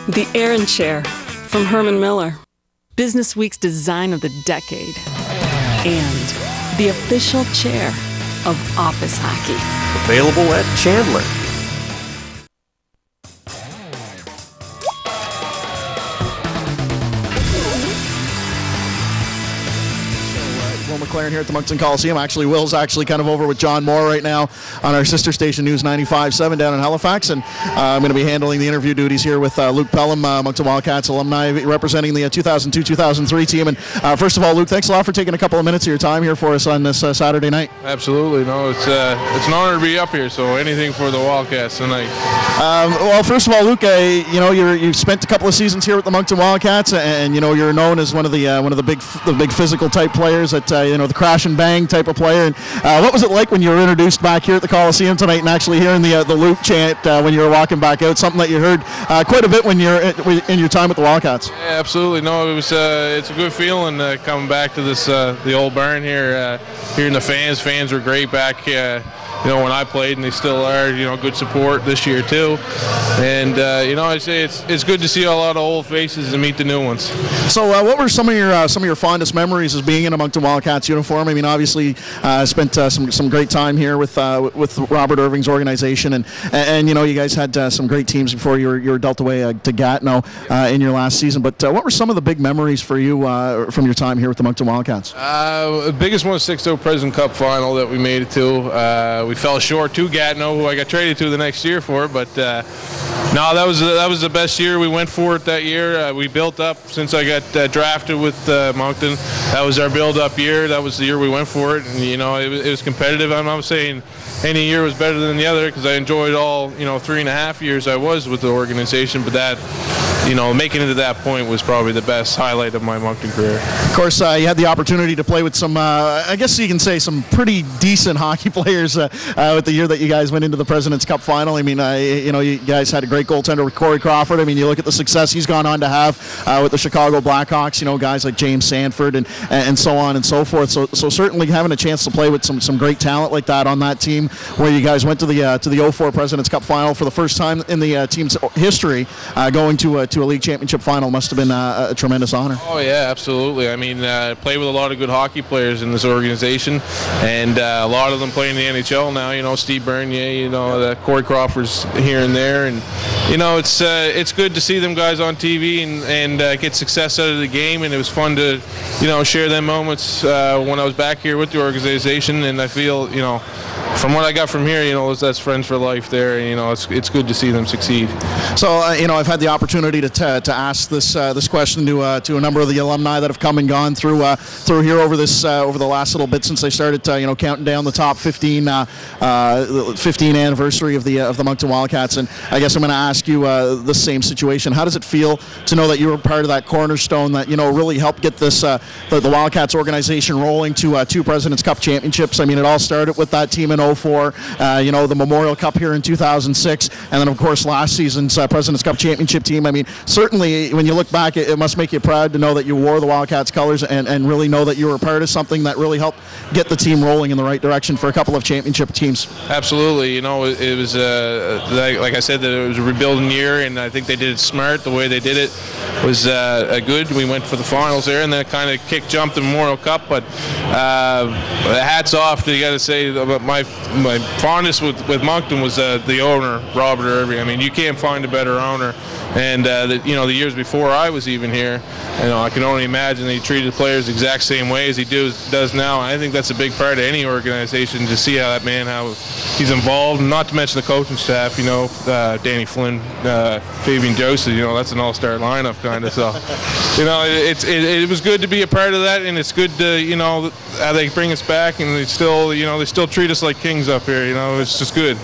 The Aaron Chair from Herman Miller, Business Week's design of the decade, and the official chair of office hockey. Available at Chandler. McLaren here at the Moncton Coliseum. Actually, Will's kind of over with John Moore right now on our sister station News 95.7 down in Halifax, and I'm going to be handling the interview duties here with Luke Pelham, Moncton Wildcats alumni, representing the 2002-2003 team. And first of all, Luke, thanks a lot for taking a couple of minutes of your time here for us on this Saturday night. Absolutely. No, it's an honor to be up here, so anything for the Wildcats tonight. Well, first of all, Luke, you've spent a couple of seasons here with the Moncton Wildcats, and you're known as one of the big physical type players that the crash and bang type of player. And what was it like when you were introduced back here at the Coliseum tonight and actually hearing the Luke chant when you were walking back out? Something that you heard quite a bit when you're in your time with the Wildcats. Yeah, absolutely. No, it's a good feeling coming back to this the old barn here. Hearing the fans. Fans were great back. When I played, and they still are. Good support this year too. And I say it's good to see a lot of old faces and meet the new ones. So, what were some of your fondest memories as being in a Moncton Wildcats uniform? I mean, obviously, spent some great time here with Robert Irving's organization, and you guys had some great teams before you were dealt away to Gatineau in your last season. But what were some of the big memories for you from your time here with the Moncton Wildcats? The biggest one was 6-0 President Cup final that we made it to. We fell short to Gatineau, who I got traded to the next year for, but no, that was the best year. We went for it that year. We built up since I got drafted with Moncton. That was our build-up year. That was the year we went for it, and it was competitive. I'm not saying any year was better than the other because I enjoyed all 3.5 years I was with the organization, but that making it to that point was probably the best highlight of my Moncton career. Of course, you had the opportunity to play with some, I guess you can say, some pretty decent hockey players with the year that you guys went into the President's Cup final. I mean, you guys had a great goaltender with Corey Crawford. I mean, you look at the success he's gone on to have with the Chicago Blackhawks. Guys like James Sanford and so on and so forth. So certainly having a chance to play with some great talent like that on that team, where you guys went to the 04 President's Cup final for the first time in the team's history, going to a league championship final must have been a tremendous honor. Oh yeah, absolutely. I mean, played with a lot of good hockey players in this organization, and a lot of them playing in the NHL now. Steve Bernier, Corey Crawford's here and there, and it's good to see them guys on TV and get success out of the game. And it was fun to share them moments when I was back here with the organization. And I feel from what I got from here, that's friends for life there. And, it's good to see them succeed. So I've had the opportunity to ask this question to a number of the alumni that have come and gone through here over the last little bit since they started counting down the top 15 anniversary of the Moncton Wildcats. And I guess I'm going to ask you the same situation. How does it feel to know that you were part of that cornerstone that really helped get this the Wildcats organization rolling to 2 President's Cup championships? I mean, it all started with that team in 04, the Memorial Cup here in 2006, and then of course last season's President's Cup championship team. I mean, certainly when you look back, it must make you proud to know that you wore the Wildcats colors and really know that you were a part of something that really helped get the team rolling in the right direction for a couple of championship teams. Absolutely. It was like I said, that it was a rebuilding year, and I think they did it smart. The way they did it was good. We went for the finals there, and then kind of jumped the Memorial Cup. But hats off to, you got to say, my fondness with Moncton was the owner, Robert Irving. I mean, you can't find a better owner. And the years before I was even here, I can only imagine that he treated the players the exact same way as he does now. And I think that's a big part of any organization, to see how he's involved, and not to mention the coaching staff. Danny Flynn, Fabian Joseph. That's an all-star lineup kind of. So, it was good to be a part of that, and it's good to how they bring us back, and they still treat us like kings up here. It's just good.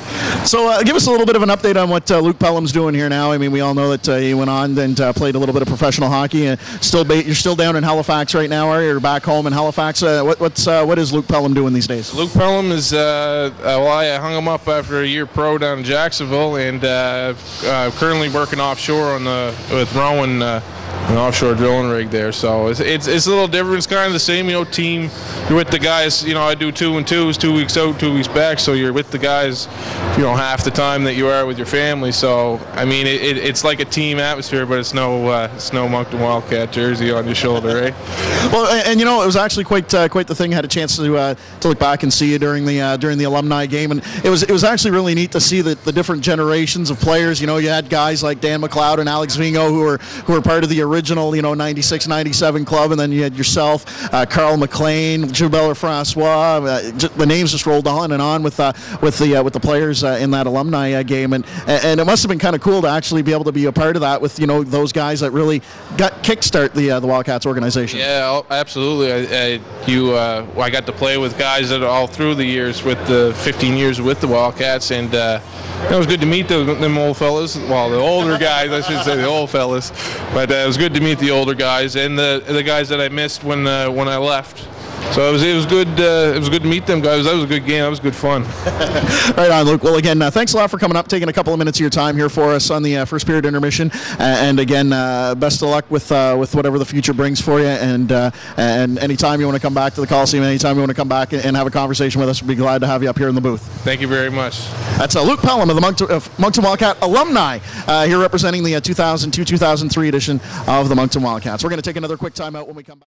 So give us a little bit of an update on what Luke Pelham's doing here now. I mean, we all know that he went on and played a little bit of professional hockey. You're still down in Halifax right now, are you? You're back home in Halifax. What is Luke Pelham doing these days? Luke Pelham is I hung him up after a year pro down in Jacksonville, and currently working offshore with Rowan an offshore drilling rig there. So it's a little different. It's kind of the same, team. You're with the guys. I do 2 and 2s, 2 weeks out, 2 weeks back. So you're with the guys, half the time that you are with your family. So I mean, it's like a team atmosphere, but it's no Moncton Wildcat jersey on your shoulder, right? Well, and it was actually quite the thing. I had a chance to look back and see you during the alumni game, and it was actually really neat to see the different generations of players. You had guys like Dan McLeod and Alex Vingo who were part of the original 96, 97 club, and then you had yourself, Carl McLean, Gilbert Francois. The names just rolled on and on with the players in that alumni game, and it must have been kind of cool to actually be able to be a part of that with those guys that really got kickstart the Wildcats organization. Yeah, absolutely. I got to play with guys that all through the years with the 15 years with the Wildcats, and it was good to meet them old fellas. Well, the older guys, I should say, the old fellas. But it was good to meet the older guys and the guys that I missed when I left. So it was good. It was good to meet them guys. That was a good game. That was good fun. Right on, Luke. Well, again, thanks a lot for coming up, taking a couple of minutes of your time here for us on the first period intermission. And again, best of luck with whatever the future brings for you. And anytime you want to come back to the Coliseum, anytime you want to come back and have a conversation with us, we'd be glad to have you up here in the booth. Thank you very much. That's Luke Pelham of the Moncton Wildcat alumni here representing the 2002-2003 edition of the Moncton Wildcats. We're going to take another quick time out when we come back.